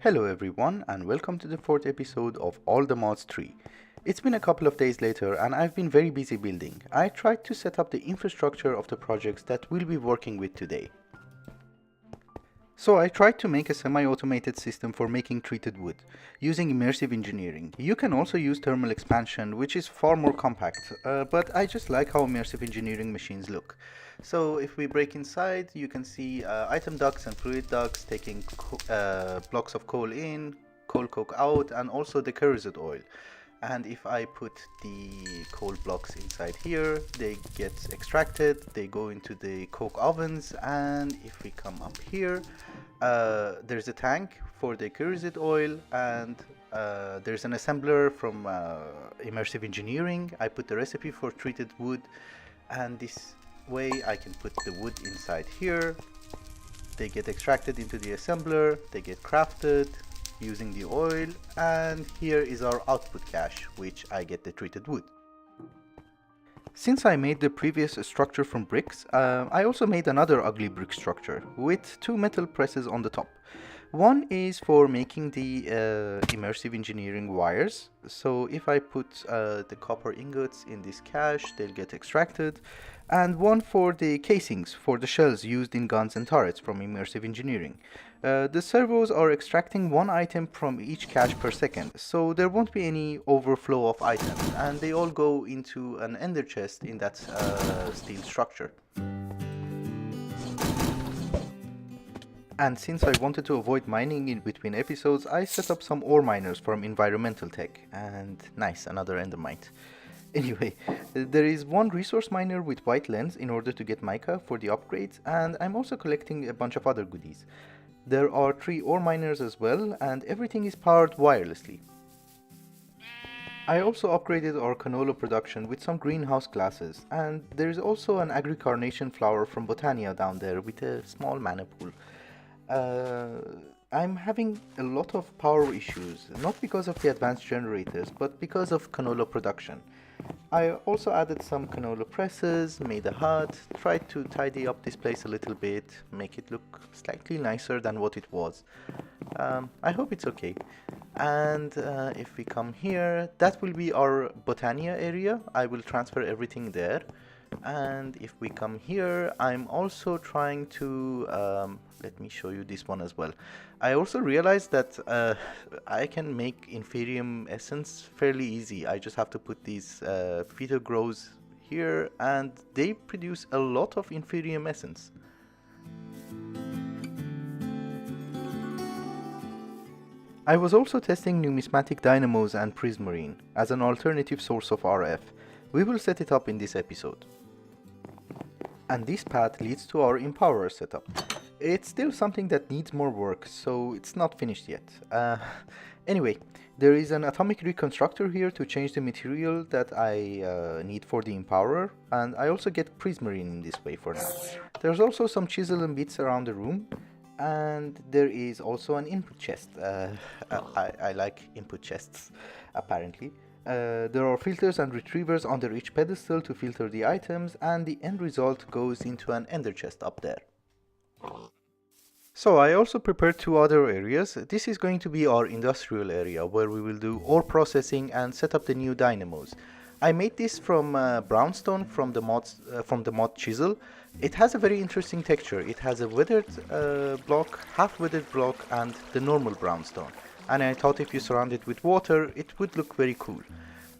Hello everyone and welcome to the 4th episode of All the Mods 3. It's been a couple of days later and I've been very busy building. I tried to set up the infrastructure of the projects that we'll be working with today. So I tried to make a semi-automated system for making treated wood, using immersive engineering. You can also use thermal expansion, which is far more compact, but I just like how immersive engineering machines look. So if we break inside, you can see item ducts and fluid ducts taking blocks of coal in, coal coke out, and also the kerosene oil. And if I put the coal blocks inside here, they get extracted, they go into the coke ovens, and if we come up here, there's a tank for the kerosene oil, and there's an assembler from immersive engineering. I put the recipe for treated wood, and this way I can put the wood inside here. They get extracted into the assembler, they get crafted using the oil, and here is our output cache, which I get the treated wood. Since I made the previous structure from bricks, I also made another ugly brick structure with two metal presses on the top. One is for making the immersive engineering wires, so if I put the copper ingots in this cache, they'll get extracted, and one for the casings for the shells used in guns and turrets from immersive engineering. The servos are extracting one item from each cache per second, so there won't be any overflow of items, and they all go into an ender chest in that steel structure. And since I wanted to avoid mining in between episodes, I set up some ore miners from environmental tech, and nice, another endermite. Anyway, there is one resource miner with white lens in order to get mica for the upgrades, and I'm also collecting a bunch of other goodies. There are 3 ore miners as well, and everything is powered wirelessly. I also upgraded our canola production with some greenhouse glasses, and there is also an agri-carnation flower from Botania down there with a small mana pool. I'm having a lot of power issues, not because of the advanced generators, but because of canola production. I also added some canola presses, made a hut, tried to tidy up this place a little bit, make it look slightly nicer than what it was. I hope it's okay. And if we come here, that will be our Botania area. I will transfer everything there. And if we come here, I'm also trying to let me show you this one as well. I also realized that I can make Inferium essence fairly easy. I just have to put these phyto grows here, and they produce a lot of Inferium essence. I was also testing Numismatic Dynamos and Prismarine as an alternative source of RF. We will set it up in this episode. And this path leads to our Empowerer setup. It's still something that needs more work, so it's not finished yet. Anyway, there is an atomic reconstructor here to change the material that I need for the Empowerer, and I also get Prismarine in this way for now. There's also some chisel and bits around the room, and there is also an input chest. I like input chests, apparently. There are filters and retrievers under each pedestal to filter the items, and the end result goes into an ender chest up there. So I also prepared 2 other areas. This is going to be our industrial area, where we will do ore processing and set up the new dynamos. I made this from brownstone from the mod chisel. It has a very interesting texture. It has a weathered block, half weathered block, and the normal brownstone. And I thought if you surround it with water, it would look very cool.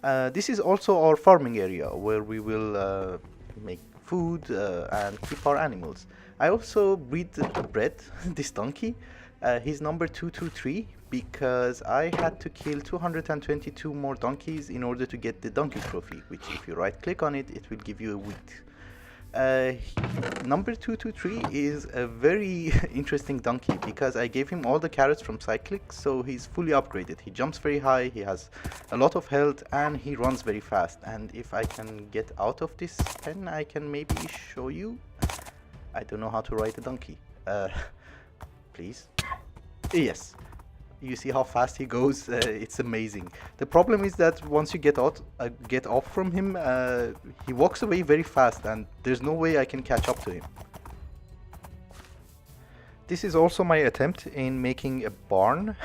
This is also our farming area, where we will make food and keep our animals. I also bred this donkey. He's number 223 because I had to kill 222 more donkeys in order to get the donkey trophy, which if you right click on it, it will give you a wheat. Number 223 is a very interesting donkey because I gave him all the carrots from Cyclic, so he's fully upgraded. He jumps very high, he has a lot of health, and he runs very fast. And if I can get out of this pen, I can maybe show you. I don't know how to ride a donkey. Please. Yes. You see how fast he goes? It's amazing. The problem is that once you get off from him, he walks away very fast, and there's no way I can catch up to him. This is also my attempt in making a barn.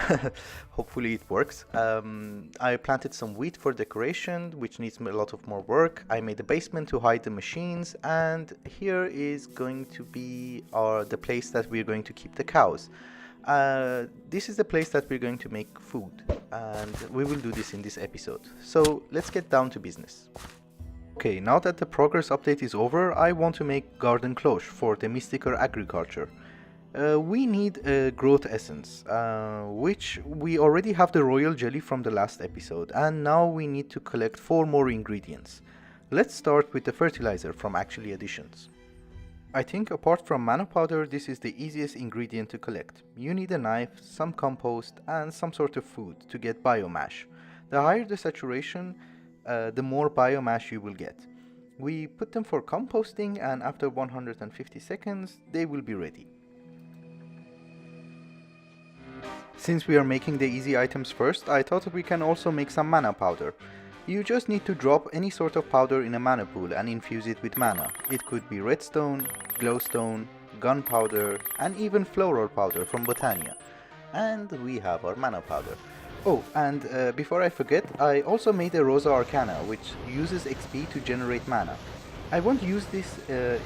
Hopefully it works. I planted some wheat for decoration, which needs a lot of more work. I made a basement to hide the machines, and here is going to be the place that we're going to keep the cows. This is the place that we're going to make food, and we will do this in this episode. So let's get down to business. Okay, now that the progress update is over, I want to make garden cloche for the mystical agriculture. We need a growth essence, which we already have the royal jelly from the last episode, and now we need to collect 4 more ingredients. Let's start with the fertilizer from Actually Additions. I think apart from mana powder, this is the easiest ingredient to collect. You need a knife, some compost, and some sort of food to get biomass. The higher the saturation, the more biomass you will get. We put them for composting, and after 150 seconds, they will be ready. Since we are making the easy items first, I thought we can also make some mana powder. You just need to drop any sort of powder in a mana pool and infuse it with mana. It could be redstone, glowstone, gunpowder, and even floral powder from Botania. And we have our mana powder. Oh, and before I forget, I also made a Rosa Arcana, which uses XP to generate mana. I won't use this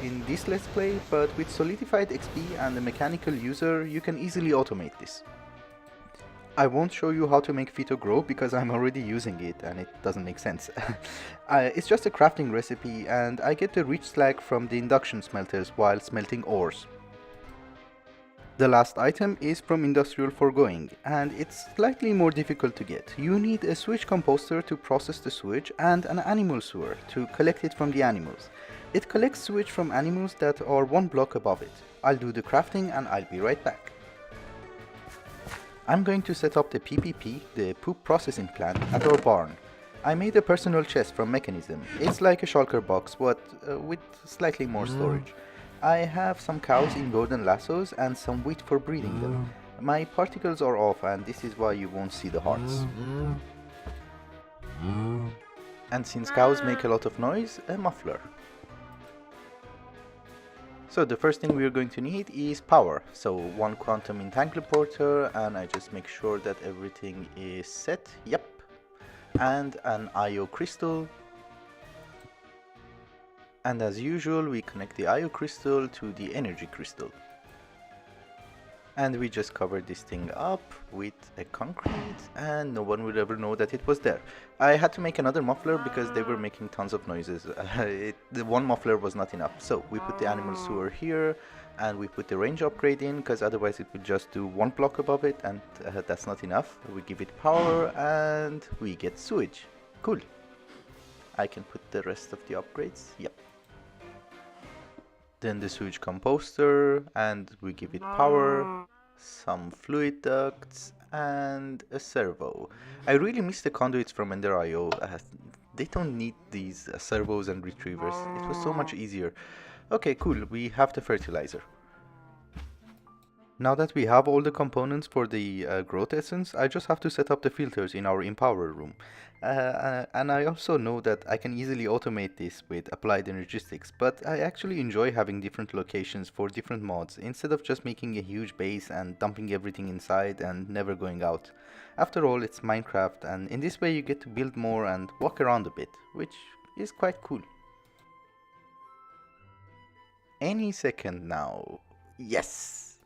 in this Let's Play, but with solidified XP and a mechanical user, you can easily automate this. I won't show you how to make Phyto grow because I'm already using it and it doesn't make sense. It's just a crafting recipe, and I get the rich slag from the induction smelters while smelting ores. The last item is from Industrial Foregoing, and it's slightly more difficult to get. You need a sewage composter to process the sewage and an animal sewer to collect it from the animals. It collects sewage from animals that are 1 block above it. I'll do the crafting and I'll be right back. I'm going to set up the PPP, the poop processing plant, at our barn. I made a personal chest from Mechanism. It's like a shulker box, but with slightly more storage. I have some cows in golden lassos and some wheat for breeding them. My particles are off, and this is why you won't see the hearts. And since cows make a lot of noise, a muffler. So the first thing we are going to need is power. So 1 quantum entangleporter, and I just make sure that everything is set. Yep. And an IO crystal. And as usual, we connect the IO crystal to the energy crystal. And we just covered this thing up with a concrete, and no one would ever know that it was there. I had to make another muffler because they were making tons of noises. The 1 muffler was not enough. So we put the animal sewer here, and we put the range upgrade in, because otherwise it would just do 1 block above it, and that's not enough. We give it power, and we get sewage. Cool. I can put the rest of the upgrades. Yep. Then the sewage composter, and we give it power, some fluid ducts, and a servo. I really miss the conduits from Ender.io. They don't need these servos and retrievers. It was so much easier. Okay, cool, we have the fertilizer. Now that we have all the components for the growth essence, I just have to set up the filters in our Empower room. And I also know that I can easily automate this with applied energistics, but I actually enjoy having different locations for different mods instead of just making a huge base and dumping everything inside and never going out. After all, it's Minecraft, and in this way you get to build more and walk around a bit, which is quite cool. Any second now. Yes!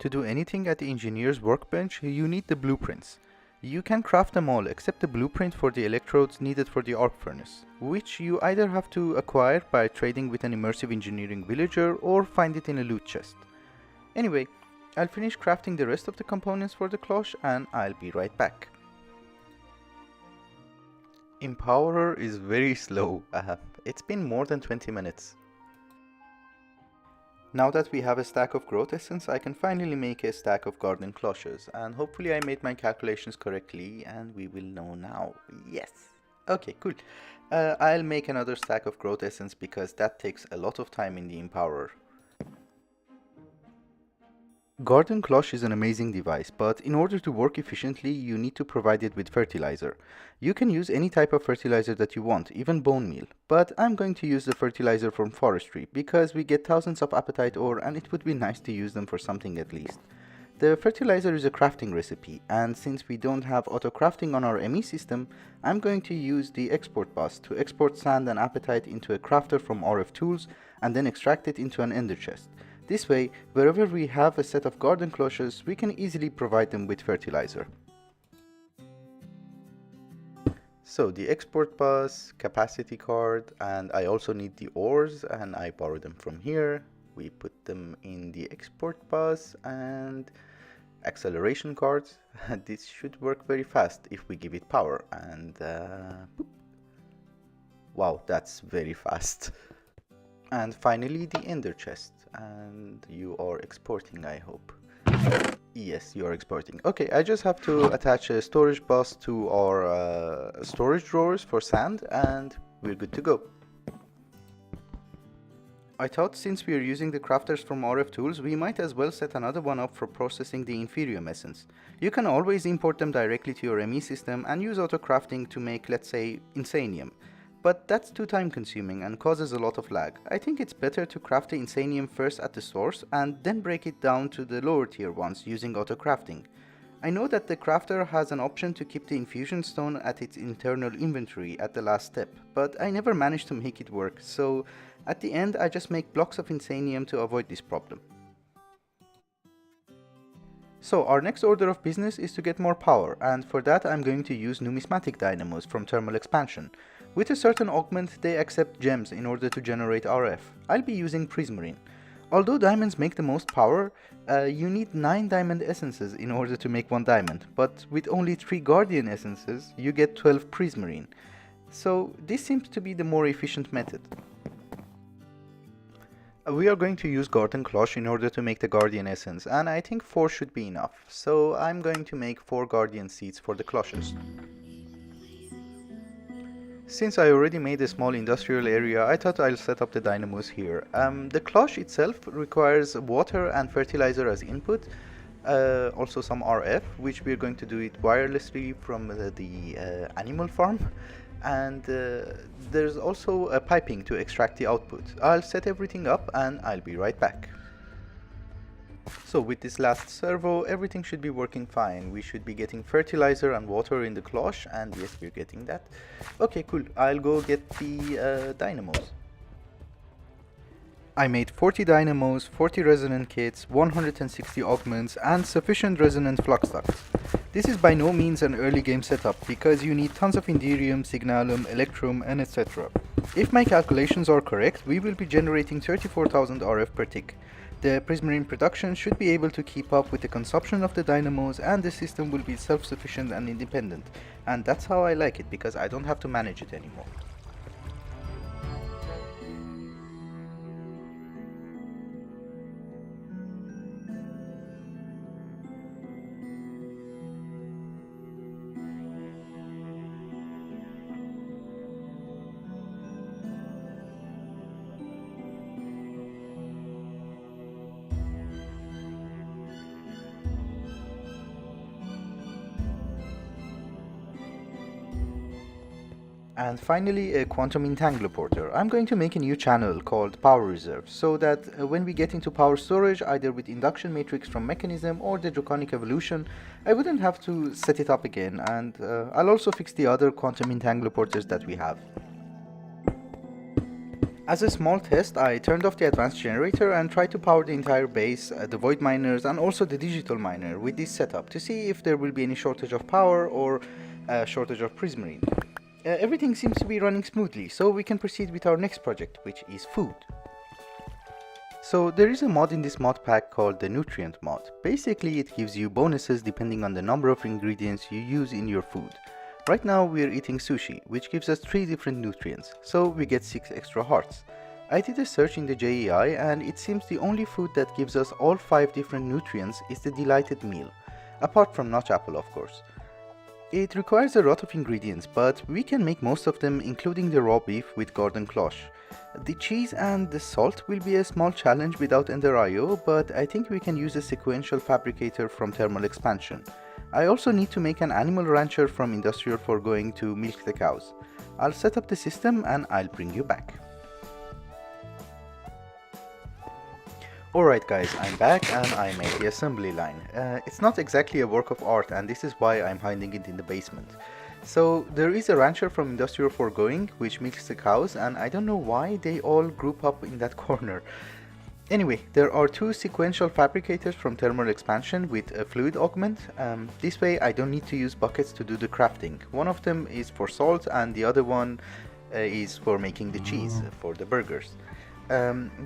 To do anything at the engineer's workbench, you need the blueprints. You can craft them all except the blueprint for the electrodes needed for the arc furnace, which you either have to acquire by trading with an immersive engineering villager or find it in a loot chest. Anyway, I'll finish crafting the rest of the components for the cloche and I'll be right back. Empowerer is very slow. It's been more than 20 minutes. Now that we have a stack of growth essence, I can finally make a stack of garden cloches, and hopefully I made my calculations correctly, and we will know now. Yes! Okay, cool. I'll make another stack of growth essence because that takes a lot of time in the Empowerer. Garden Cloche is an amazing device, but in order to work efficiently, you need to provide it with fertilizer. You can use any type of fertilizer that you want, even bone meal, but I'm going to use the fertilizer from forestry, because we get thousands of apatite ore and it would be nice to use them for something at least. The fertilizer is a crafting recipe, and since we don't have auto crafting on our ME system, I'm going to use the export bus to export sand and apatite into a crafter from RF tools and then extract it into an ender chest. This way, wherever we have a set of garden cloches, we can easily provide them with fertilizer. So the export bus, capacity card, and I also need the ores, and I borrow them from here. We put them in the export bus and acceleration cards. This should work very fast if we give it power, and boop. Wow, that's very fast. And finally the ender chest, and you are exporting, I hope. Yes, you are exporting. Okay, I just have to attach a storage bus to our storage drawers for sand, and we're good to go. I thought since we are using the crafters from RF tools, we might as well set another one up for processing the Inferium essence. You can always import them directly to your ME system and use auto crafting to make, let's say, Insanium. But that's too time consuming and causes a lot of lag. I think it's better to craft the Insanium first at the source and then break it down to the lower tier ones using auto crafting. I know that the crafter has an option to keep the infusion stone at its internal inventory at the last step, but I never managed to make it work, so at the end I just make blocks of Insanium to avoid this problem. So our next order of business is to get more power, and for that I'm going to use Numismatic Dynamos from Thermal Expansion. With a certain augment, they accept gems in order to generate RF. I'll be using Prismarine. Although diamonds make the most power, you need 9 diamond essences in order to make 1 diamond, but with only 3 guardian essences, you get 12 Prismarine. So this seems to be the more efficient method. We are going to use Garden Cloche in order to make the guardian essence, and I think 4 should be enough. So I'm going to make 4 guardian seeds for the cloches. Since I already made a small industrial area, I thought I'll set up the dynamos here. The cloche itself requires water and fertilizer as input, also some RF, which we're going to do it wirelessly from the animal farm, and there's also a piping to extract the output. I'll set everything up and I'll be right back. So with this last servo, everything should be working fine. We should be getting fertilizer and water in the cloche, and yes, we're getting that. Okay, cool. I'll go get the dynamos. I made 40 dynamos, 40 resonant kits, 160 augments, and sufficient resonant flux ducts. This is by no means an early game setup, because you need tons of Indirium, Signalum, Electrum, and etc. If my calculations are correct, we will be generating 34,000 RF per tick. The Prismarine production should be able to keep up with the consumption of the dynamos, and the system will be self-sufficient and independent. And that's how I like it, because I don't have to manage it anymore. And finally, a quantum entangloporter. I'm going to make a new channel called Power Reserve, so that when we get into power storage, either with induction matrix from Mechanism or the Draconic Evolution, I wouldn't have to set it up again, and I'll also fix the other quantum entangloporters that we have. As a small test, I turned off the advanced generator and tried to power the entire base, the void miners, and also the digital miner with this setup to see if there will be any shortage of power or shortage of Prismarine. Everything seems to be running smoothly, so we can proceed with our next project, which is food. So there is a mod in this mod pack called the Nutrient mod. Basically it gives you bonuses depending on the number of ingredients you use in your food. Right now we are eating sushi, which gives us 3 different nutrients, so we get 6 extra hearts. I did a search in the JEI, and it seems the only food that gives us all 5 different nutrients is the delighted meal, apart from notch apple of course. It requires a lot of ingredients, but we can make most of them, including the raw beef with garden cloche. The cheese and the salt will be a small challenge without Ender IO, but I think we can use a sequential fabricator from thermal expansion. I also need to make an animal rancher from industrial foregoing to milk the cows. I'll set up the system and I'll bring you back. Alright guys, I'm back and I made the assembly line. It's not exactly a work of art, and this is why I'm hiding it in the basement. So there is a rancher from industrial foregoing which milks the cows, and I don't know why they all group up in that corner. Anyway, there are two sequential fabricators from thermal expansion with a fluid augment. This way I don't need to use buckets to do the crafting. One of them is for salt and the other one is for making the cheese for the burgers.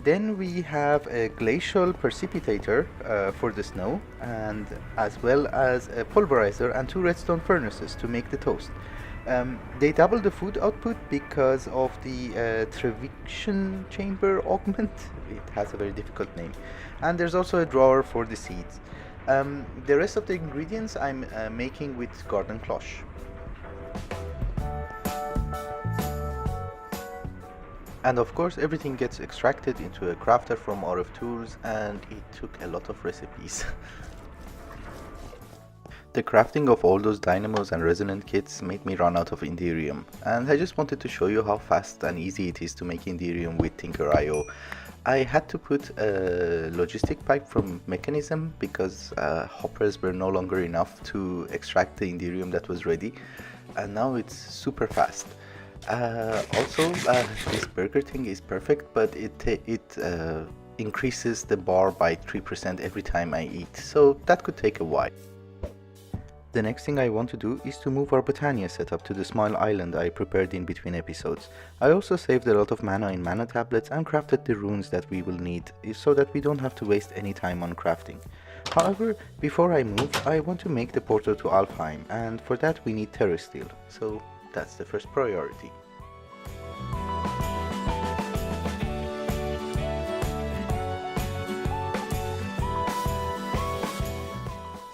Then we have a glacial precipitator for the snow, and as well as a pulverizer and two redstone furnaces to make the toast. They double the food output because of the Treviction chamber augment. It has a very difficult name. And there's also a drawer for the seeds. The rest of the ingredients I'm making with garden cloche. And of course everything gets extracted into a crafter from RF Tools, and it took a lot of recipes. The crafting of all those dynamos and resonant kits made me run out of Inderium, and I just wanted to show you how fast and easy it is to make Inderium with Tinker.io. I had to put a logistic pipe from Mechanism because hoppers were no longer enough to extract the Inderium that was ready, and now it's super fast. Also, this burger thing is perfect, but it increases the bar by 3% every time I eat, so that could take a while. The next thing I want to do is to move our Botania setup to the small island I prepared in between episodes. I also saved a lot of mana in mana tablets and crafted the runes that we will need, so that we don't have to waste any time on crafting. However, before I move, I want to make the portal to Alfheim, and for that we need Terrestrial, so that's the first priority.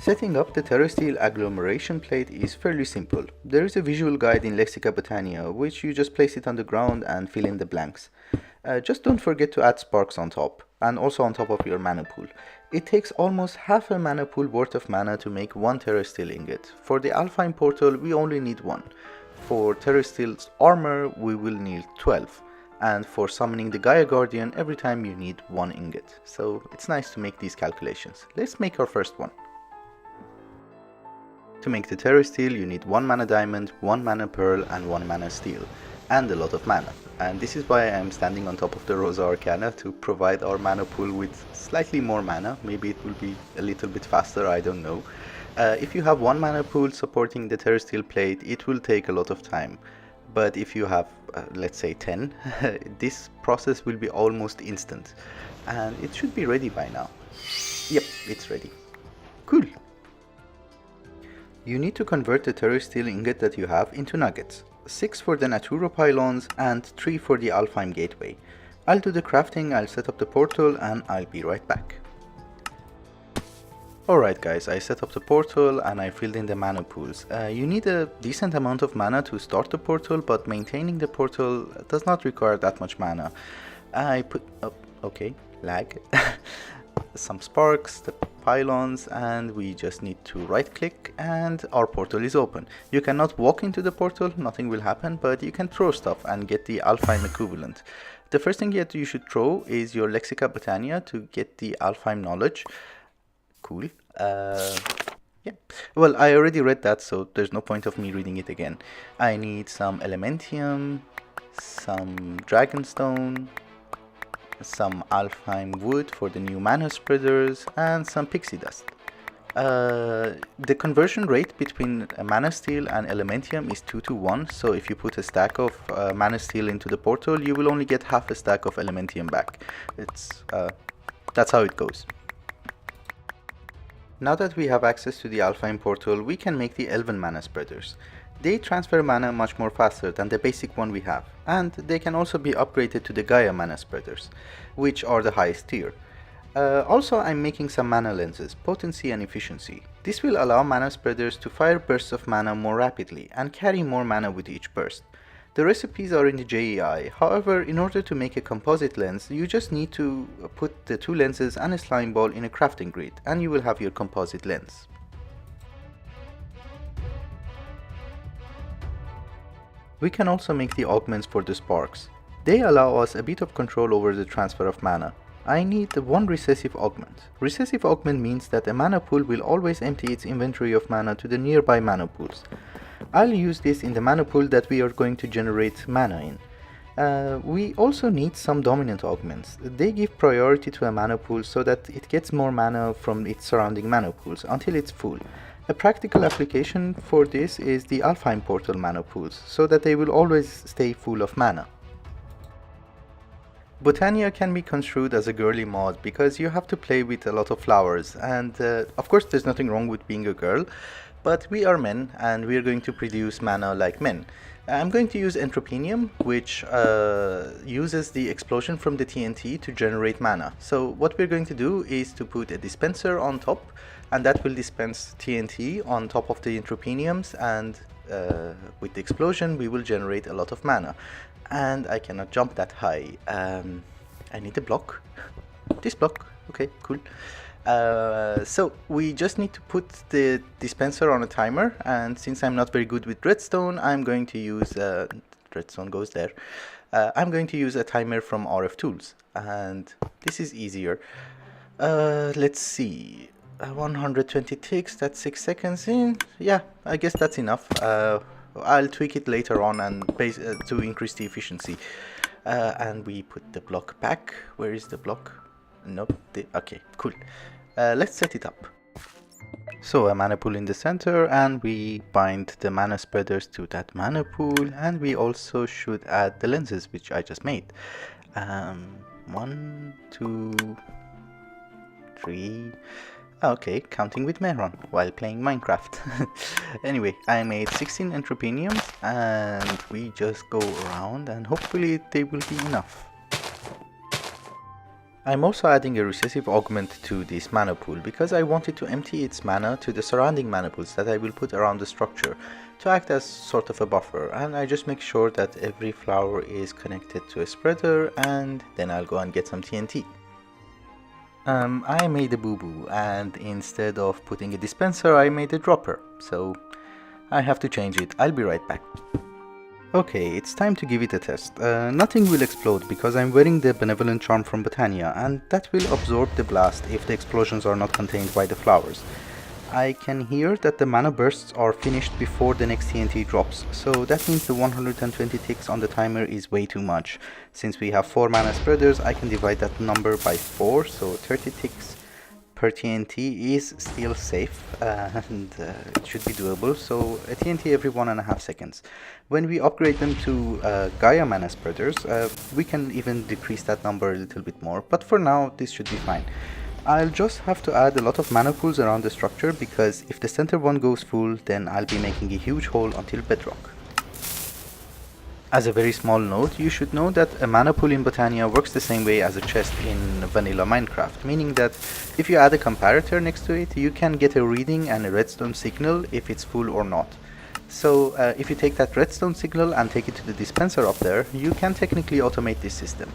Setting up the Terrestrial agglomeration plate is fairly simple. There is a visual guide in Lexicon Patania, which you just place it on the ground and fill in the blanks. Just don't forget to add sparks on top, and also on top of your mana pool. It takes almost half a mana pool worth of mana to make one Terrestrial ingot. For the Alfheim portal we only need one. For Terrestrial's armor we will need 12. And for summoning the Gaia Guardian every time you need one ingot. So it's nice to make these calculations. Let's make our first one. To make the Terrestrial you need 1 mana diamond, 1 mana pearl and 1 mana steel, and a lot of mana. And this is why I am standing on top of the Rosa Arcana, to provide our mana pool with slightly more mana. Maybe it will be a little bit faster, I don't know. If you have 1 mana pool supporting the Terrestrial plate, it will take a lot of time. But if you have, let's say 10, this process will be almost instant. And it should be ready by now. Yep, it's ready. Cool. You need to convert the Terrestrial ingot that you have into nuggets. 6 for the Naturo pylons and 3 for the Alfheim gateway. I'll do the crafting, I'll set up the portal, and I'll be right back. Alright guys, I set up the portal and I filled in the mana pools. You need a decent amount of mana to start the portal, but maintaining the portal does not require that much mana. I put, okay, lag. Some sparks, the pylons, and we just need to right click and our portal is open. You cannot walk into the portal, nothing will happen, but you can throw stuff and get the Alfheim equivalent. The first thing that you should throw is your Lexicon Patania to get the Alfheim knowledge. Cool. Yeah. Well, I already read that, so there's no point of me reading it again. I need some Elementium, some Dragonstone, some Alfheim wood for the new mana spreaders, and some pixie dust. The conversion rate between mana steel and Elementium is 2 to 1, so if you put a stack of mana steel into the portal, you will only get half a stack of Elementium back. That's how it goes. Now that we have access to the Alfheim portal, we can make the Elven mana spreaders. They transfer mana much more faster than the basic one we have, and they can also be upgraded to the Gaia mana spreaders, which are the highest tier. Also, I'm making some mana lenses, potency and efficiency. This will allow mana spreaders to fire bursts of mana more rapidly and carry more mana with each burst. The recipes are in the JEI, however, in order to make a composite lens, you just need to put the two lenses and a slime ball in a crafting grid, and you will have your composite lens. We can also make the augments for the sparks. They allow us a bit of control over the transfer of mana. I need one recessive augment. Recessive augment means that a mana pool will always empty its inventory of mana to the nearby mana pools. I'll use this in the mana pool that we are going to generate mana in. We also need some dominant augments. They give priority to a mana pool so that it gets more mana from its surrounding mana pools until it's full. A practical application for this is the Alpine Portal mana pools, so that they will always stay full of mana. Botania can be construed as a girly mod because you have to play with a lot of flowers, and of course there's nothing wrong with being a girl, but we are men and we are going to produce mana like men. I'm going to use Entropenium, which uses the explosion from the TNT to generate mana. So what we're going to do is to put a dispenser on top, and that will dispense TNT on top of the Entropeniums, and with the explosion we will generate a lot of mana. And I cannot jump that high. I need a block. This block. Okay, cool. So we just need to put the dispenser on a timer, and since I'm not very good with redstone, I'm going to use redstone goes there. I'm going to use a timer from RF Tools, and this is easier. Let's see, 120 ticks, that's 6 seconds in. Yeah, I guess that's enough. I'll tweak it later on and to increase the efficiency. And we put the block back. Where is the block? Nope. Okay, cool. Let's set it up. So a mana pool in the center, and we bind the mana spreaders to that mana pool, and we also should add the lenses which I just made. 1, 2, 3. Okay, counting with Mehron while playing Minecraft. Anyway, I made 16 Entropeniums, and we just go around and hopefully they will be enough. I'm also adding a recessive augment to this mana pool because I wanted to empty its mana to the surrounding mana pools that I will put around the structure to act as sort of a buffer, and I just make sure that every flower is connected to a spreader, and then I'll go and get some TNT. I made a boo-boo, and instead of putting a dispenser I made a dropper, so I have to change it. I'll be right back. Okay, it's time to give it a test. Nothing will explode because I'm wearing the Benevolent Charm from Botania, and that will absorb the blast if the explosions are not contained by the flowers. I can hear that the mana bursts are finished before the next TNT drops, so that means the 120 ticks on the timer is way too much. Since we have 4 mana spreaders, I can divide that number by 4, so 30 ticks per TNT is still safe, and it should be doable, so a TNT every 1.5 seconds. When we upgrade them to Gaia mana spreaders, we can even decrease that number a little bit more, but for now this should be fine. I'll just have to add a lot of mana pools around the structure, because if the center one goes full, then I'll be making a huge hole until bedrock. As a very small note, you should know that a mana pool in Botania works the same way as a chest in vanilla Minecraft, meaning that if you add a comparator next to it, you can get a reading and a redstone signal if it's full or not. So if you take that redstone signal and take it to the dispenser up there, you can technically automate this system.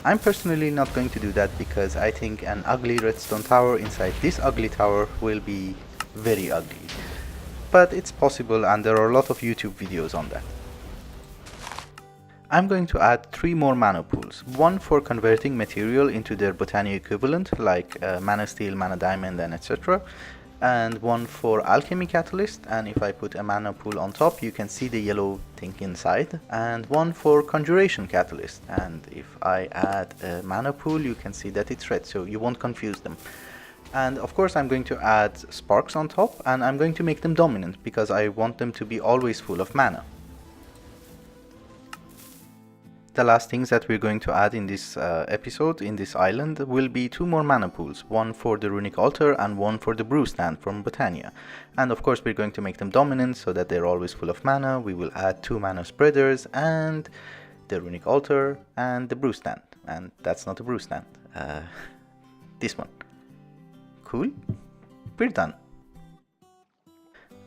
I'm personally not going to do that because I think an ugly redstone tower inside this ugly tower will be very ugly. But it's possible, and there are a lot of YouTube videos on that. I'm going to add 3 more mana pools, one for converting material into their Botania equivalent like mana steel, mana diamond, and etc. And one for alchemy catalyst, and if I put a mana pool on top you can see the yellow thing inside, and one for conjuration catalyst, and if I add a mana pool you can see that it's red, so you won't confuse them. And of course I'm going to add sparks on top, and I'm going to make them dominant because I want them to be always full of mana. The last things that we're going to add in this episode, in this island, will be 2 more mana pools, one for the runic altar and one for the brew stand from Botania. And of course we're going to make them dominant so that they're always full of mana. We will add 2 mana spreaders and the runic altar and the brew stand. And that's not a brew stand, this one. Cool, we're done.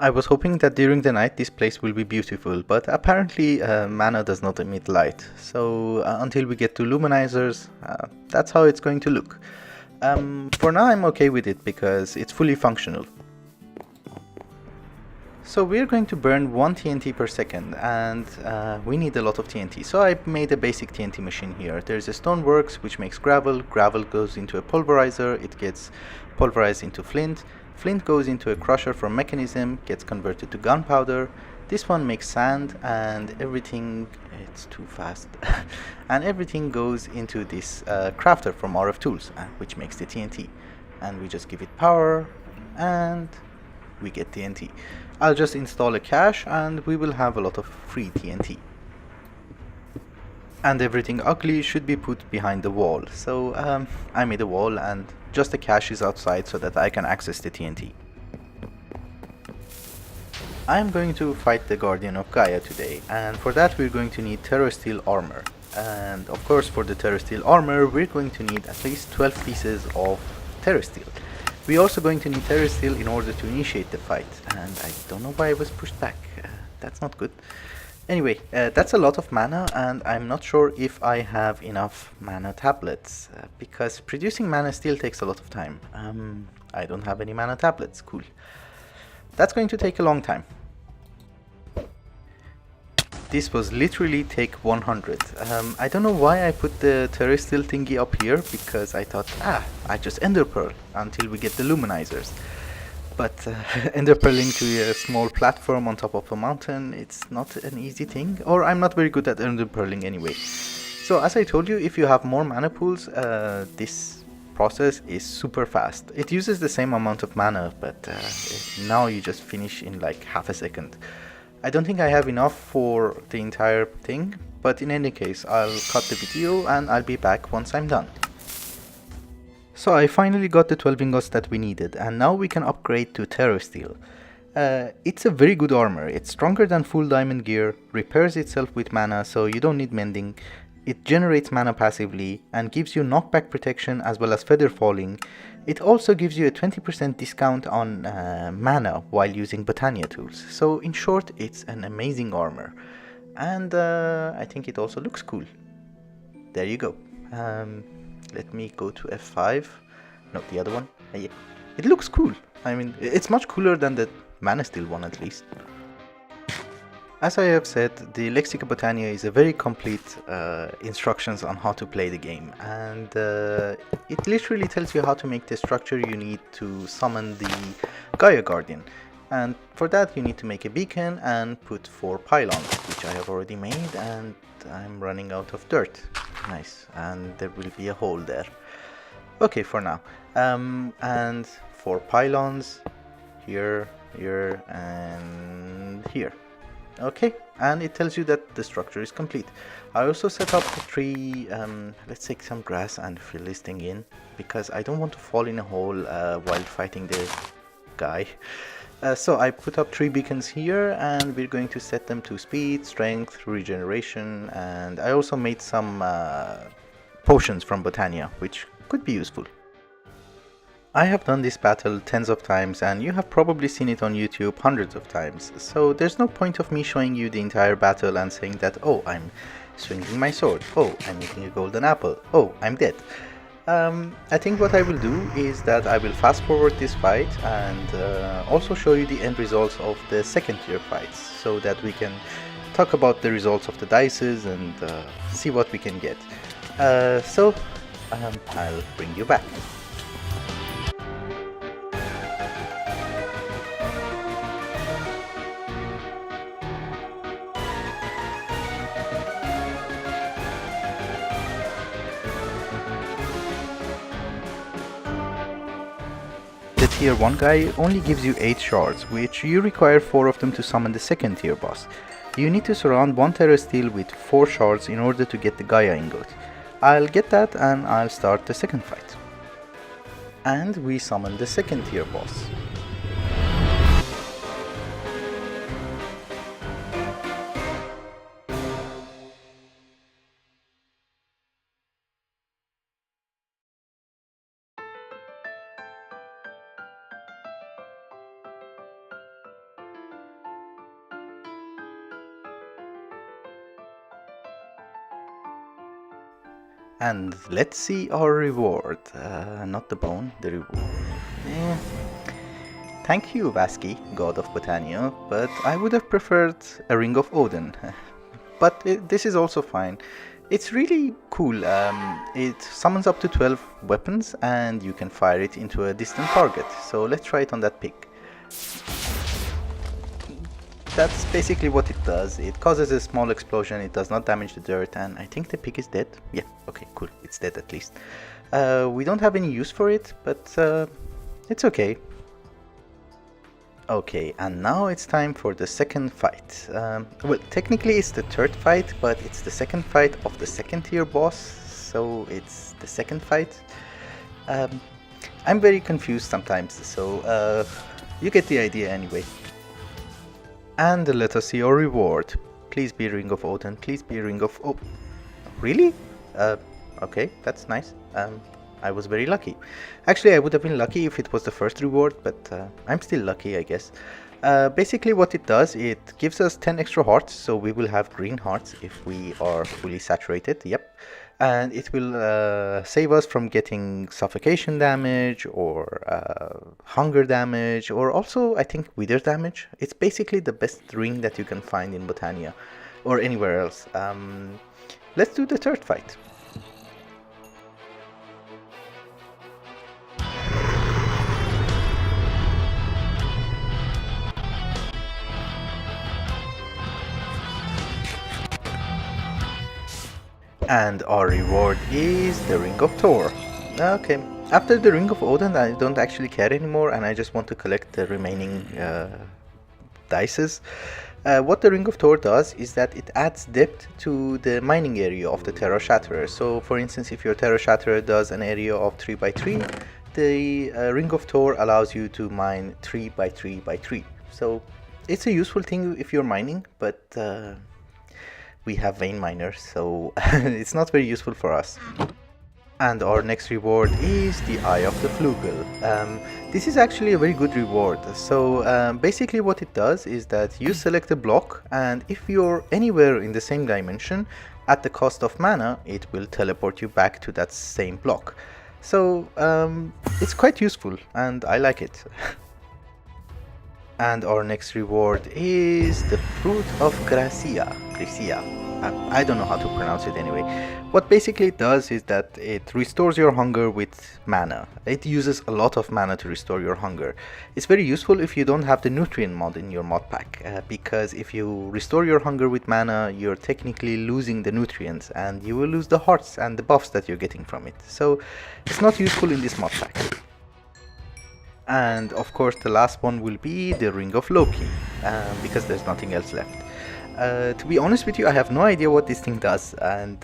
I was hoping that during the night this place will be beautiful, but apparently mana does not emit light. So until we get to luminizers, that's how it's going to look. For now I'm okay with it because it's fully functional. So we're going to burn 1 TNT per second, and we need a lot of TNT. So I made a basic TNT machine here. There's a stoneworks which makes gravel. Gravel goes into a pulverizer. It gets pulverized into flint. Flint goes into a crusher for mechanism, gets converted to gunpowder. This one makes sand, and everything, it's too fast, and everything goes into this crafter from RF Tools, which makes the TNT. And we just give it power, and we get TNT. I'll just install a cache, and we will have a lot of free TNT. And everything ugly should be put behind the wall. So I made a wall, and just a cache is outside so that I can access the TNT. I'm going to fight the Guardian of Gaia today, and for that we're going to need Terrestrial armor. And of course for the Terrestrial armor we're going to need at least 12 pieces of Terrestrial. We're also going to need Terrestrial in order to initiate the fight, and I don't know why I was pushed back. That's not good. Anyway, that's a lot of mana, and I'm not sure if I have enough mana tablets, because producing mana still takes a lot of time. I don't have any mana tablets. Cool. That's going to take a long time. This was literally take 100. I don't know why I put the terrestrial thingy up here, because I thought, I just ender pearl until we get the luminizers. But ender pearling to a small platform on top of a mountain, it's not an easy thing, or I'm not very good at ender pearling anyway. So as I told you, if you have more mana pools, this process is super fast. It uses the same amount of mana, but now you just finish in like half a second. I don't think I have enough for the entire thing, but in any case I'll cut the video and I'll be back once I'm done. So I finally got the 12 ingots that we needed, and now we can upgrade to Terrestrial. It's a very good armor. It's stronger than full diamond gear, repairs itself with mana so you don't need mending. It generates mana passively and gives you knockback protection as well as feather falling. It also gives you a 20% discount on mana while using Botania tools. So in short, it's an amazing armor. And I think it also looks cool. There you go. Let me go to F5. No, the other one. Yeah. It looks cool. I mean, it's much cooler than the mana steel one at least. As I have said, the Lexicon Patania is a very complete instructions on how to play the game, and it literally tells you how to make the structure you need to summon the Gaia Guardian. And for that you need to make a beacon and put 4 pylons, which I have already made, and I'm running out of dirt. Nice, and there will be a hole there. Okay, for now. And 4 pylons, here, here, and here. Okay, and it tells you that the structure is complete. I also set up the 3, let's take some grass and fill this thing in, because I don't want to fall in a hole while fighting the guy. So I put up 3 beacons here, and we're going to set them to speed, strength, regeneration, and I also made some potions from Botania, which could be useful. I have done this battle tens of times, and you have probably seen it on YouTube hundreds of times, so there's no point of me showing you the entire battle and saying that, oh, I'm swinging my sword, oh, I'm eating a golden apple, oh, I'm dead. I think what I will do is that I will fast forward this fight and also show you the end results of the second tier fights, so that we can talk about the results of the dices and see what we can get. So I'll bring you back. The tier 1 guy only gives you 8 shards, which you require 4 of them to summon the second tier boss. You need to surround 1 Terrestrial with 4 shards in order to get the Gaia ingot. I'll get that and I'll start the second fight. And we summon the second tier boss. And let's see our reward. Not the bone, the reward. Eh. Thank you, Vasky, god of Botania, but I would have preferred a Ring of Odin. But this is also fine. It's really cool. It summons up to 12 weapons and you can fire it into a distant target. So let's try it on that pig. That's basically what it does. It causes a small explosion, it does not damage the dirt, and I think the pig is dead. Yeah, okay, cool, it's dead at least. We don't have any use for it, but it's okay. Okay, and now it's time for the second fight. Well, technically it's the third fight, but it's the second fight of the second tier boss, so it's the second fight. I'm very confused sometimes, so you get the idea anyway. And let us see our reward. Please be Ring of Odin, please be Ring of... Oh, really? Okay, that's nice. I was very lucky. Actually, I would have been lucky if it was the first reward, but I'm still lucky, I guess. Basically what it does, it gives us 10 extra hearts, so we will have green hearts if we are fully saturated, yep. And it will save us from getting suffocation damage or hunger damage, or also I think wither damage. It's basically the best ring that you can find in Botania or anywhere else. Let's do the third fight. And our reward is the Ring of Thor. Okay, after the Ring of Odin I don't actually care anymore and I just want to collect the remaining dices. What the Ring of Thor does is that it adds depth to the mining area of the Terra Shatterer. So for instance, if your Terra Shatterer does an area of 3x3, the Ring of Thor allows you to mine 3x3x3. So it's a useful thing if you're mining, but we have vein miners, so it's not very useful for us. And our next reward is the Eye of the Flugel. This is actually a very good reward. So basically what it does is that you select a block, and if you're anywhere in the same dimension, at the cost of mana, it will teleport you back to that same block. So it's quite useful and I like it. And our next reward is the Fruit of Gracia. I don't know how to pronounce it anyway. What basically it does is that it restores your hunger with mana. It uses a lot of mana to restore your hunger. It's very useful if you don't have the nutrient mod in your mod pack, because if you restore your hunger with mana, you're technically losing the nutrients and you will lose the hearts and the buffs that you're getting from it. So it's not useful in this mod pack. And of course the last one will be the Ring of Loki, because there's nothing else left. To be honest with you, I have no idea what this thing does, and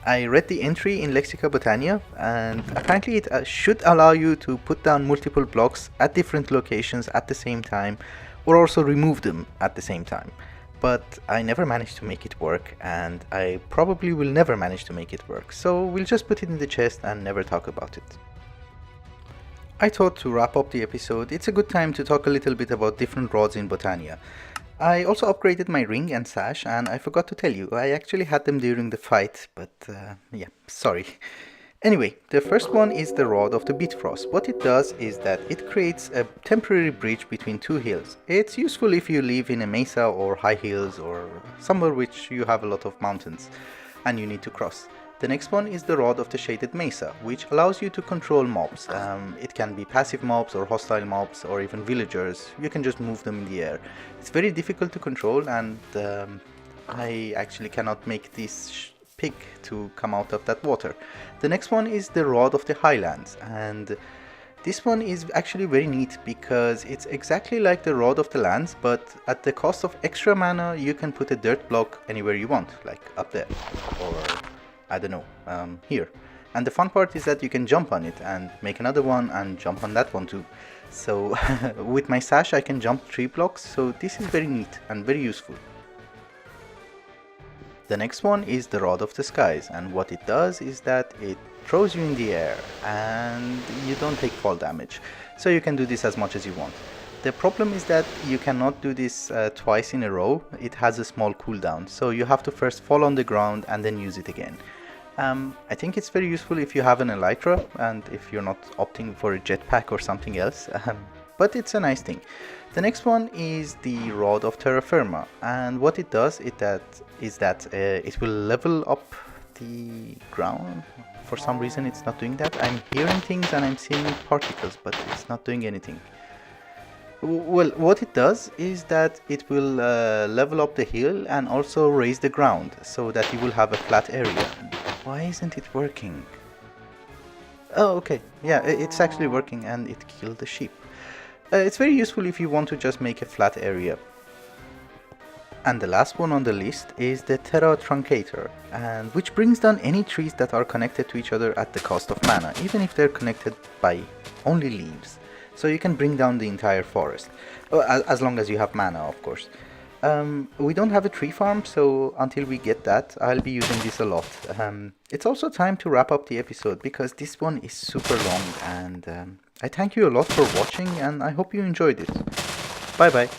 I read the entry in Lexicon Patania, and apparently it should allow you to put down multiple blocks at different locations at the same time, or also remove them at the same time. But I never managed to make it work, and I probably will never manage to make it work, so we'll just put it in the chest and never talk about it. I thought to wrap up the episode, it's a good time to talk a little bit about different rods in Botania. I also upgraded my ring and sash, and I forgot to tell you, I actually had them during the fight, but yeah, sorry. Anyway, the first one is the Rod of the Bifrost. What it does is that it creates a temporary bridge between two hills. It's useful if you live in a mesa or high hills or somewhere which you have a lot of mountains and you need to cross. The next one is the Rod of the Shaded Mesa, which allows you to control mobs. It can be passive mobs or hostile mobs or even villagers. You can just move them in the air. It's very difficult to control, and I actually cannot make this pig to come out of that water. The next one is the Rod of the Highlands, and this one is actually very neat because it's exactly like the Rod of the Lands, but at the cost of extra mana you can put a dirt block anywhere you want, like up there, or I don't know, here. And the fun part is that you can jump on it and make another one and jump on that one too. So with my sash I can jump 3 blocks, so this is very neat and very useful. The next one is the Rod of the Skies, and what it does is that it throws you in the air and you don't take fall damage. So you can do this as much as you want. The problem is that you cannot do this twice in a row. It has a small cooldown, so you have to first fall on the ground and then use it again. I think it's very useful if you have an elytra and if you're not opting for a jetpack or something else, but it's a nice thing. The next one is the Rod of Terra Firma, and what it does is that it will level up the ground. For some reason it's not doing that. I'm hearing things and I'm seeing particles, but it's not doing anything. Well, what it does is that it will level up the hill and also raise the ground so that you will have a flat area. Why isn't it working? Oh, okay. Yeah, it's actually working and it killed the sheep. It's very useful if you want to just make a flat area. And the last one on the list is the Terra Truncator, and which brings down any trees that are connected to each other at the cost of mana, even if they're connected by only leaves. So you can bring down the entire forest, as long as you have mana, of course. We don't have a tree farm, so until we get that, I'll be using this a lot. It's also time to wrap up the episode, because this one is super long, and I thank you a lot for watching, and I hope you enjoyed it. Bye bye.